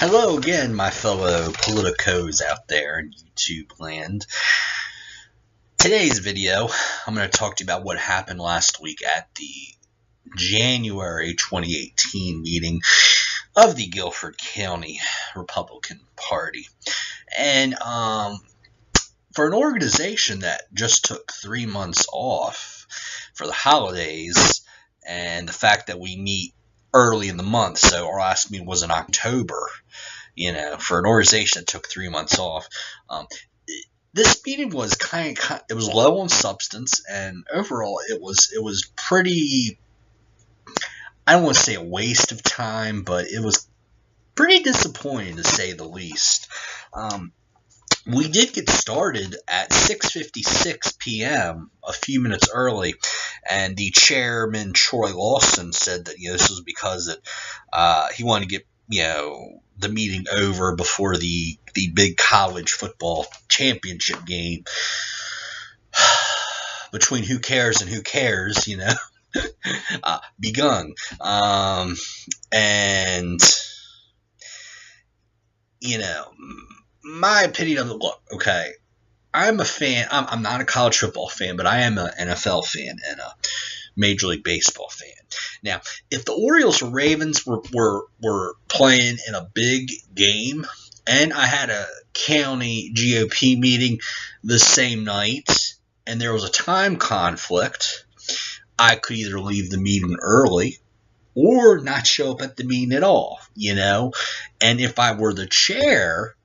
Hello again, my fellow politicos out there in YouTube land. Today's video, I'm going to talk to you about what happened last week at the January 2018 meeting of the Guilford County Republican Party. And for an organization that just took 3 months off for the holidays, and the fact that we meet early in the month, so our last meeting was in October, for an organization that took 3 months off. This meeting was it was low on substance, and overall it was pretty, I don't want to say a waste of time, but it was pretty disappointing to say the least. We did get started at 6:56 p.m., a few minutes early, and the chairman, Troy Lawson, said that this was because that he wanted to get the meeting over before the big college football championship game between who cares and who cares, begun. And my opinion of it, look, okay, I'm a fan. I'm not a college football fan, but I am an NFL fan and a Major League Baseball fan. Now, if the Orioles or Ravens were playing in a big game, and I had a county GOP meeting the same night, and there was a time conflict, I could either leave the meeting early or not show up at the meeting at all, And if I were the chair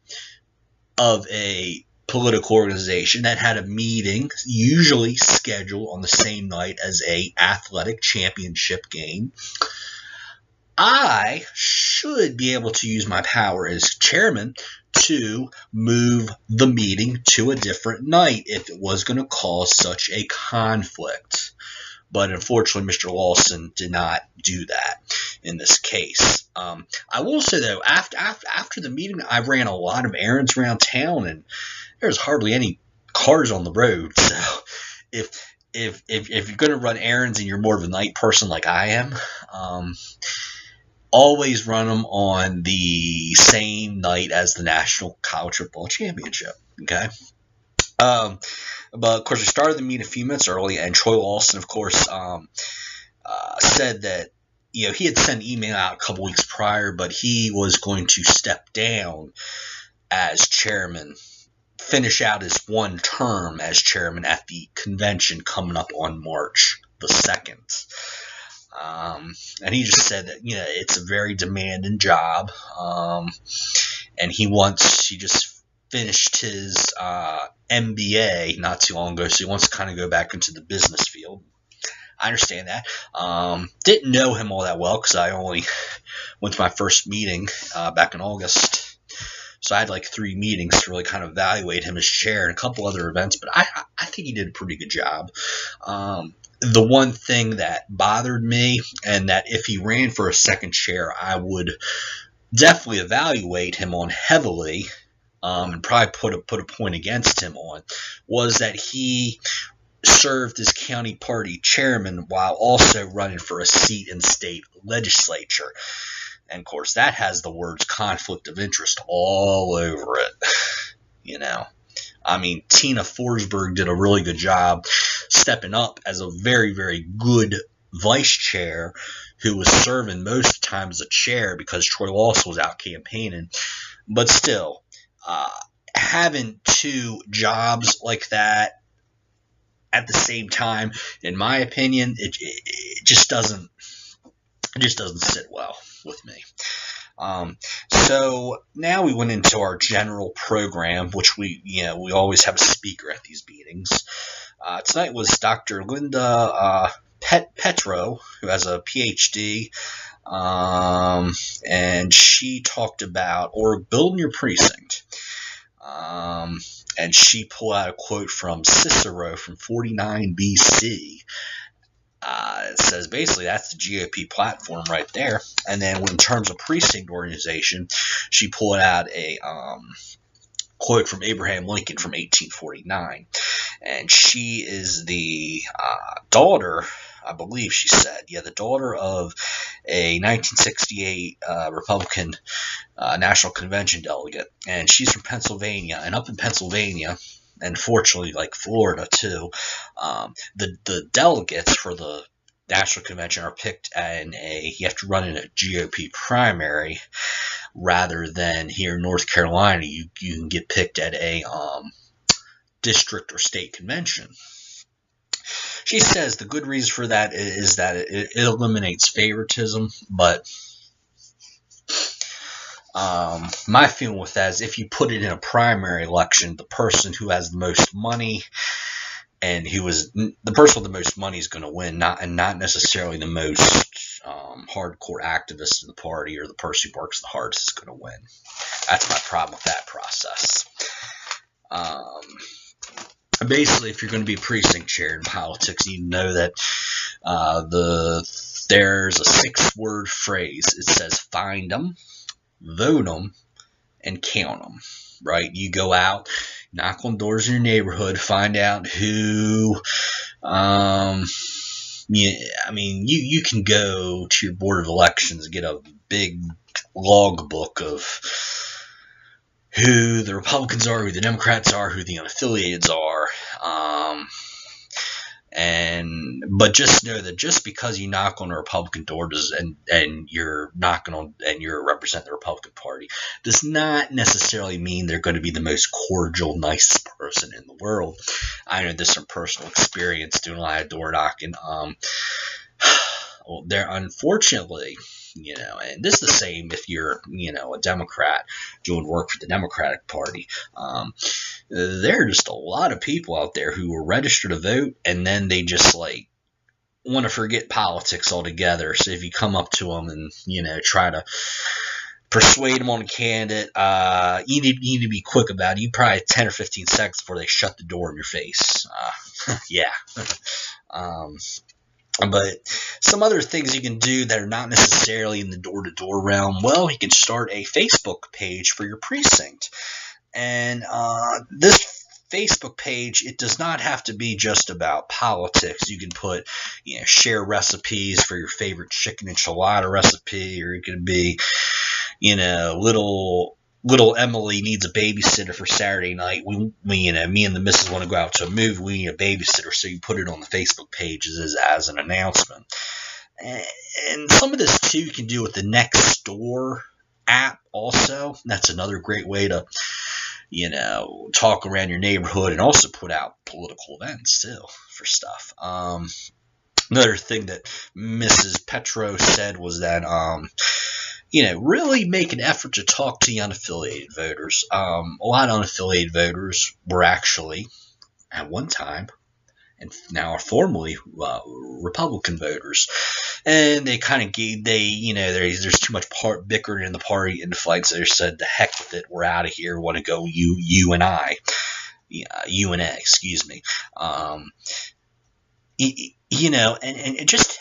of a political organization that had a meeting usually scheduled on the same night as a athletic championship game, I should be able to use my power as chairman to move the meeting to a different night if it was going to cause such a conflict. But unfortunately, Mr. Lawson did not do that in this case. I will say, though, after the meeting, I ran a lot of errands around town, and there's hardly any cars on the road. So if you're going to run errands and you're more of a night person like I am, always run them on the same night as the National College Football Championship. Okay. But of course, we started the meeting a few minutes early, and Troy Lawson, of course, said that he had sent an email out a couple weeks prior, but he was going to step down as chairman, finish out his one term as chairman at the convention coming up on March the 2nd. And he just said that it's a very demanding job, and he just finished his MBA not too long ago, so he wants to kind of go back into the business field. I understand that. Didn't know him all that well because I only went to my first meeting back in August. So I had like 3 meetings to really kind of evaluate him as chair and a couple other events, but I think he did a pretty good job. The one thing that bothered me, and that if he ran for a second chair, I would definitely evaluate him on heavily, and probably put a point against him on, was that he served as county party chairman while also running for a seat in state legislature. And of course, that has the words conflict of interest all over it. I mean, Tina Forsberg did a really good job stepping up as a very, very good vice chair who was serving most of the time as a chair because Troy Lawson was out campaigning. But still, having 2 jobs like that at the same time, in my opinion, it just doesn't sit well with me. So now we went into our general program, which we always have a speaker at these meetings. Tonight was Dr. Linda Petro, who has a PhD, and she talked about building your precinct. And she pulled out a quote from Cicero from 49 BC. It says basically that's the GOP platform right there. And then in terms of precinct organization, she pulled out a quote from Abraham Lincoln from 1849. And she is the daughter I believe she said. Yeah, the daughter of a 1968 Republican National Convention delegate. And she's from Pennsylvania. And up in Pennsylvania, and fortunately, like Florida too, the delegates for the National Convention are picked you have to run in a GOP primary rather than here in North Carolina. You can get picked at a district or state convention. She says the good reason for that is that it eliminates favoritism, but my feeling with that is if you put it in a primary election, the person who has the most money and the person with the most money is going to win, not necessarily the most hardcore activist in the party or the person who works the hardest is going to win. That's my problem with that process. Basically, if you're going to be precinct chair in politics, you know that there's a 6-word phrase. It says find them, vote them, and count them. Right? You go out, knock on doors in your neighborhood, find out who. You can go to your board of elections, get a big logbook of who the Republicans are, who the Democrats are, who the unaffiliateds are. But just know that just because you knock on a Republican door and you're knocking on and you're representing the Republican Party does not necessarily mean they're going to be the most cordial, nicest person in the world. I know this from personal experience doing a lot of door knocking. They're unfortunately, and this is the same if you're, a Democrat doing work for the Democratic Party. There are just a lot of people out there who are registered to vote, and then they just want to forget politics altogether. So if you come up to them and, try to persuade them on a candidate, you need to be quick about it. You probably have 10 or 15 seconds before they shut the door in your face. Yeah. But some other things you can do that are not necessarily in the door-to-door realm, well, you can start a Facebook page for your precinct. And this Facebook page, it does not have to be just about politics. You can put, share recipes for your favorite chicken enchilada recipe, or it could be, little Emily needs a babysitter for Saturday night. Me and the missus want to go out to a movie. We need a babysitter, so you put it on the Facebook page as an announcement. And some of this too you can do with the Next Door app also. That's another great way to, talk around your neighborhood and also put out political events too for stuff. Another thing that Mrs. Petro said was that, really make an effort to talk to the unaffiliated voters. A lot of unaffiliated voters were actually, at one time, and now are formally Republican voters. And they kind of there's too much bickering in the party in the fight, so they said, the heck with it, we're out of here, we want to go you and I. UNA, excuse me. And just,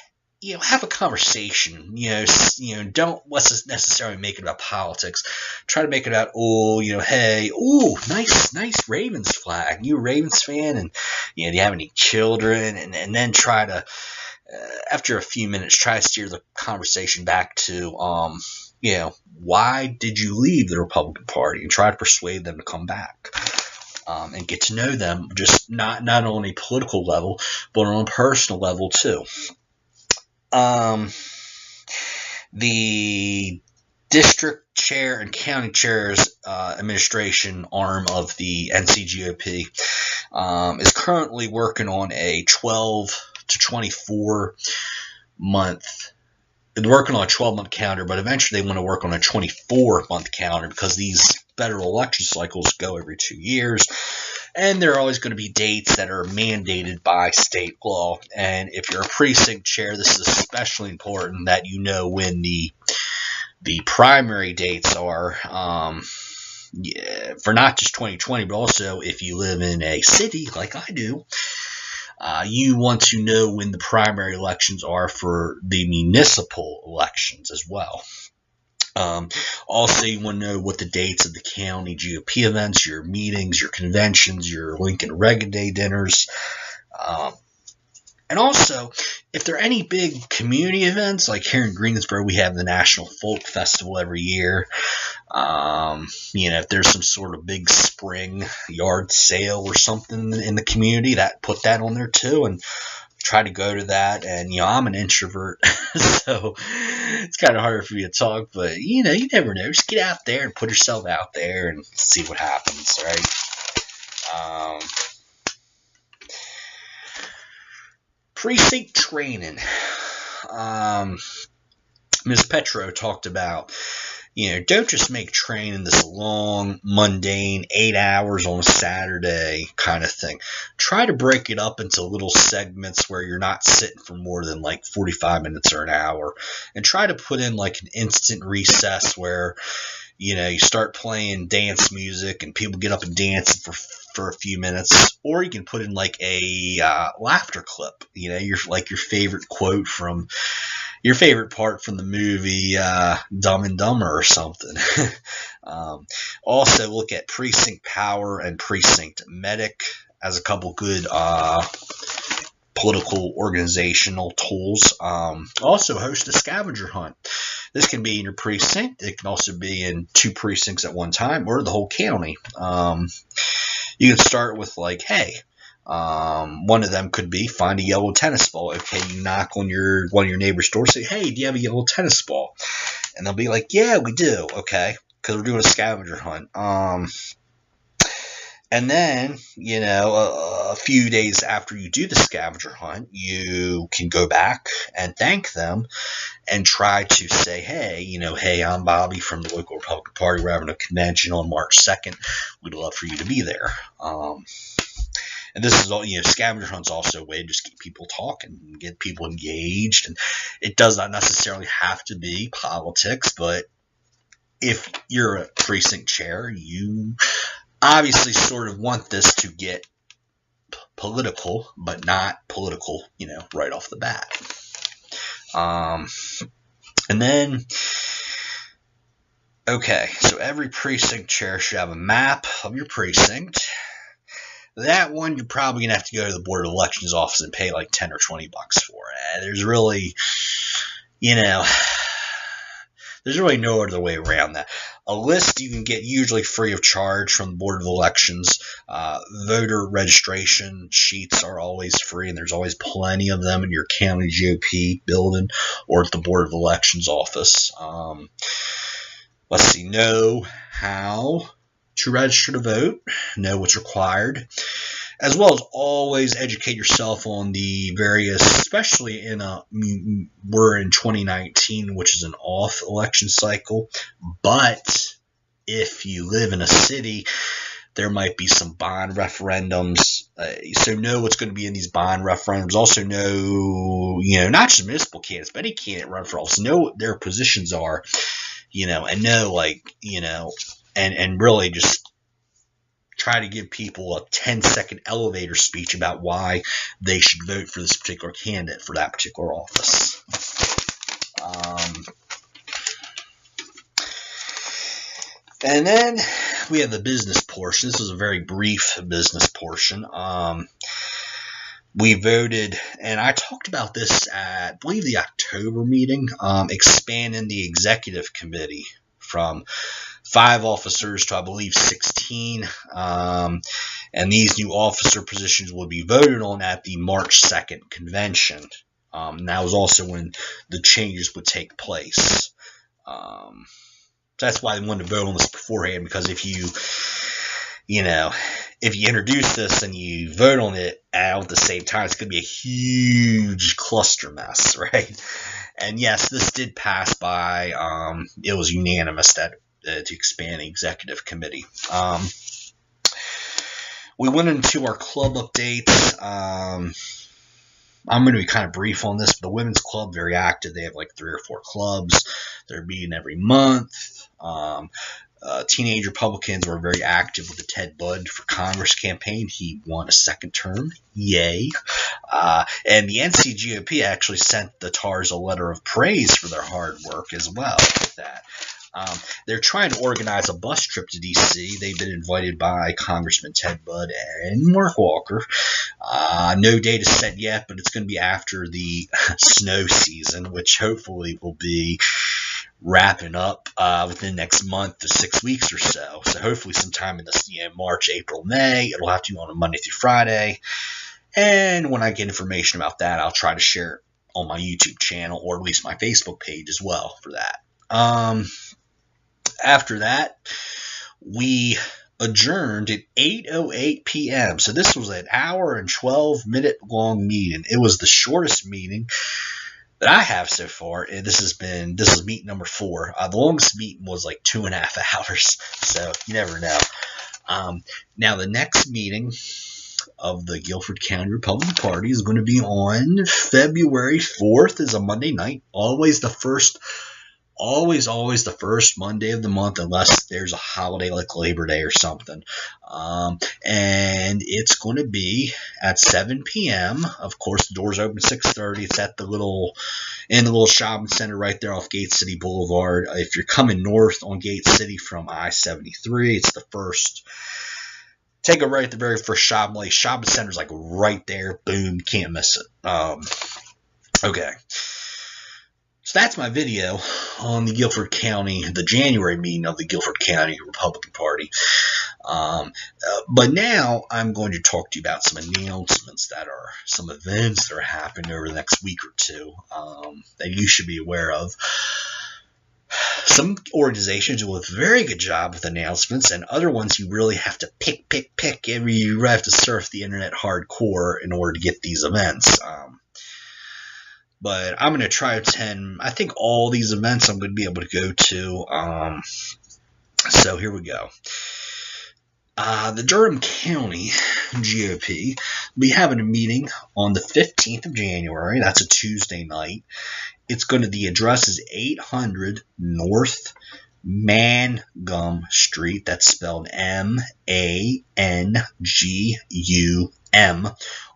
have a conversation, don't let's necessarily make it about politics. Try to make it about, hey, nice Ravens flag. You a Ravens fan? And, do you have any children? And then try to, after a few minutes, try to steer the conversation back to, why did you leave the Republican Party? And try to persuade them to come back. And get to know them, just not on a political level, but on a personal level too. The district chair and county chairs administration arm of the NCGOP is currently working on a 12 to 24 month. They're working on a 12-month calendar, but eventually they want to work on a 24-month calendar because these federal election cycles go every 2 years. And there are always going to be dates that are mandated by state law. And if you're a precinct chair, this is especially important that you know when the primary dates are for not just 2020, but also if you live in a city like I do, you want to know when the primary elections are for the municipal elections as well. Also, you want to know what the dates of the county GOP events, your meetings, your conventions, your Lincoln Rega Day dinners, And also, if there are any big community events, like here in Greensboro, we have the National Folk Festival every year. If there's some sort of big spring yard sale or something in the community, put that on there too, and try to go to that. And I'm an introvert, so it's kind of harder for me to talk. But you never know. Just get out there and put yourself out there and see what happens, right? Precinct training. Ms. Petro talked about, don't just make training this long, mundane, 8 hours on a Saturday kind of thing. Try to break it up into little segments where you're not sitting for more than like 45 minutes or an hour. And try to put in like an instant recess where, you start playing dance music and people get up and dance for a few minutes. Or you can put in like a laughter clip, your favorite quote from your favorite part from the movie Dumb and Dumber or something. Also, look at Precinct Power and Precinct Medic as a couple good political organizational tools. Also, host a scavenger hunt. This can be in your precinct. It can also be in 2 precincts at one time or the whole county. You can start with like, hey, one of them could be find a yellow tennis ball. Okay, you knock on one of your neighbor's door, say, hey, do you have a yellow tennis ball? And they'll be like, yeah, we do. Okay, because we're doing a scavenger hunt. And then, a few days after you do the scavenger hunt, you can go back and thank them and try to say, hey, I'm Bobby from the local Republican Party. We're having a convention on March 2nd. We'd love for you to be there. And this is all, scavenger hunt's also a way to just keep people talking and get people engaged. And it does not necessarily have to be politics, but if you're a precinct chair, you obviously sort of want this to get political, but not political, right off the bat. And then, okay, so every precinct chair should have a map of your precinct. That one, you're probably going to have to go to the Board of Elections office and pay like $10 or $20 for it. There's really, there's really no other way around that. A list you can get usually free of charge from the Board of Elections. Voter registration sheets are always free, and there's always plenty of them in your county GOP building or at the Board of Elections office. Let's see, know how to register to vote, know what's required, as well as always educate yourself on the various, especially we're in 2019, which is an off election cycle, but if you live in a city, there might be some bond referendums, so know what's going to be in these bond referendums. Also know, not just municipal candidates, but any candidate run for office, know what their positions are, and know, and really just try to give people a 10-second elevator speech about why they should vote for this particular candidate for that particular office. And then we have the business portion. This is a very brief business portion. We voted, and I talked about this at, I believe, the October meeting, expanding the executive committee from 5 officers to, I believe, 16. And these new officer positions will be voted on at the March 2nd convention. And that was also when the changes would take place. So that's why I wanted to vote on this beforehand, because if you introduce this and you vote on it at the same time, it's going to be a huge cluster mess, right? And yes, this did pass by. It was unanimous that to expand the executive committee. We went into our club updates. I'm going to be kind of brief on this, but the women's club, very active. They have like 3 or 4 clubs. They're meeting every month. Teenage Republicans were very active with the Ted Budd for Congress campaign. He won a 2nd term. Yay. And the NCGOP actually sent the TARs a letter of praise for their hard work as well with that. They're trying to organize a bus trip to D.C. They've been invited by Congressman Ted Budd and Mark Walker. No date is set yet, but it's going to be after the snow season, which hopefully will be wrapping up within the next month to 6 weeks or so. So hopefully sometime in this, March, April, May. It'll have to be on a Monday through Friday. And when I get information about that, I'll try to share it on my YouTube channel or at least my Facebook page as well for that. After that, we adjourned at 8:08 p.m. So this was an hour and 12-minute long meeting. It was the shortest meeting that I have so far. This is meeting number 4. The longest meeting was like 2.5 hours. So you never know. Now the next meeting of the Guilford County Republican Party is going to be on February 4th. Is a Monday night. Always the first Monday of the month, unless there's a holiday like Labor Day or something. And it's going to be at 7 p.m. Of course, the doors open 6:30. It's at the little shopping center right there off Gate City Boulevard. If you're coming north on Gate City from I-73, it's the first. Take a right at the very first shopping place. Shopping center's like right there. Boom, can't miss it. Okay. So that's my video on the Guilford County, the January meeting of the Guilford County Republican Party. But now I'm going to talk to you about some announcements some events that are happening over the next week or two that you should be aware of. Some organizations do a very good job with announcements, and other ones you really have to pick. You have to surf the internet hardcore in order to get these events. But I'm going to try to attend, I think, all these events I'm going to be able to go to. So here we go. The Durham County GOP will be having a meeting on the 15th of January. That's a Tuesday night. The address is 800 North Mangum Street. That's spelled M-A-N-G-U-M.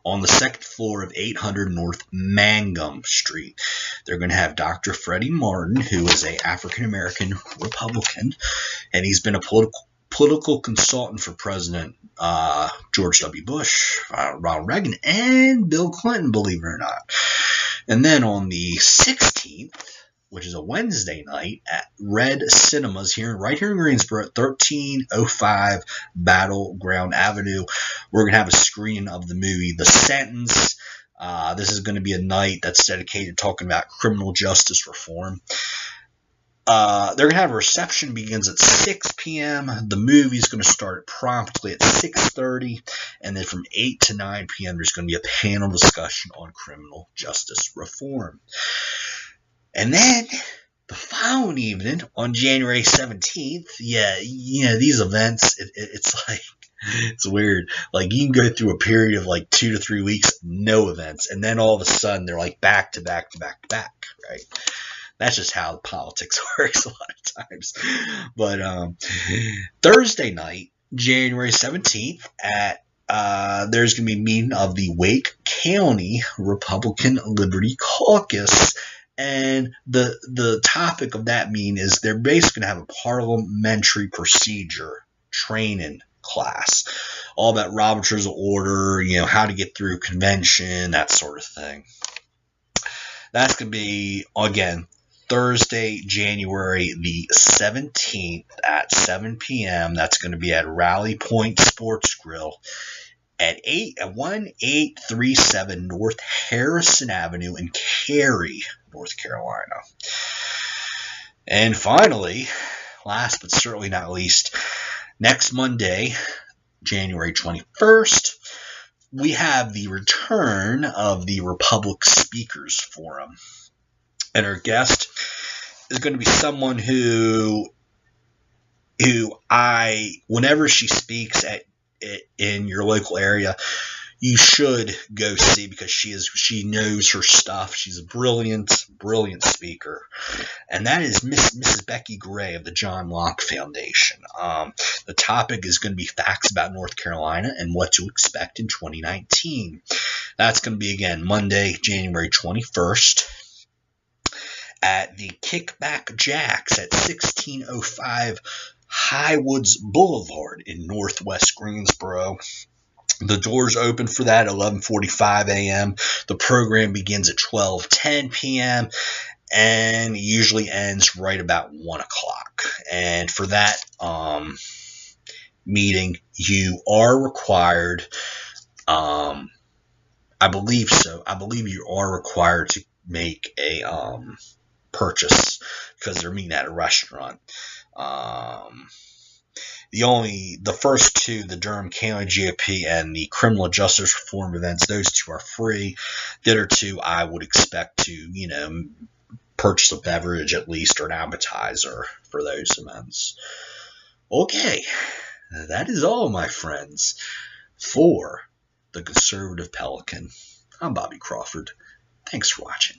On the second floor of 800 North Mangum Street. They're going to have Dr. Freddie Martin, who is an African-American Republican, and he's been a political consultant for President George W. Bush, Ronald Reagan, and Bill Clinton, believe it or not. And then on the 16th, which is a Wednesday night, at Red Cinemas right here in Greensboro, 1305 Battleground Avenue, we're going to have a screening of the movie The Sentence. This is going to be a night that's dedicated to talking about criminal justice reform. They're going to have a reception, begins at 6 p.m. The movie's going to start promptly at 6:30, and then from 8 to 9 p.m. there's going to be a panel discussion on criminal justice reform. And then the following evening, on January 17th, these events, it's weird. Like, you can go through a period of like 2 to 3 weeks, no events, and then all of a sudden they're like back to back to back to back, right? That's just how politics works a lot of times. But Thursday night, January 17th, there's going to be a meeting of the Wake County Republican Liberty Caucus. And the topic of that meeting is they're basically going to have a parliamentary procedure training class. All about Robert's Rules of Order, how to get through convention, that sort of thing. That's going to be, again, Thursday, January the 17th at 7 p.m. That's going to be at Rally Point Sports Grill at 1837 North Harrison Avenue in Cary, North Carolina. And finally, last but certainly not least, next Monday, January 21st, we have the return of the Republic Speakers Forum. And our guest is going to be someone who whenever she speaks in your local area, you should go see, because she knows her stuff. She's a brilliant speaker. And that is Mrs. Becky Gray of the John Locke Foundation. The topic is going to be facts about North Carolina and what to expect in 2019. That's going to be, again, Monday, January 21st. At at the Kickback Jacks at 1605 Highwoods Boulevard in Northwest Greensboro. The doors open for that at 11:45 a.m. The program begins at 12:10 p.m. and usually ends right about 1 o'clock. And for that meeting, you are required, I believe so. I believe you are required to make a purchase because they're meeting at a restaurant. The first two, the Durham County GOP and the Criminal Justice Reform events, those two are free. The other two, I would expect to, purchase a beverage at least or an appetizer for those events. Okay, that is all, my friends, for the Conservative Pelican. I'm Bobby Crawford. Thanks for watching.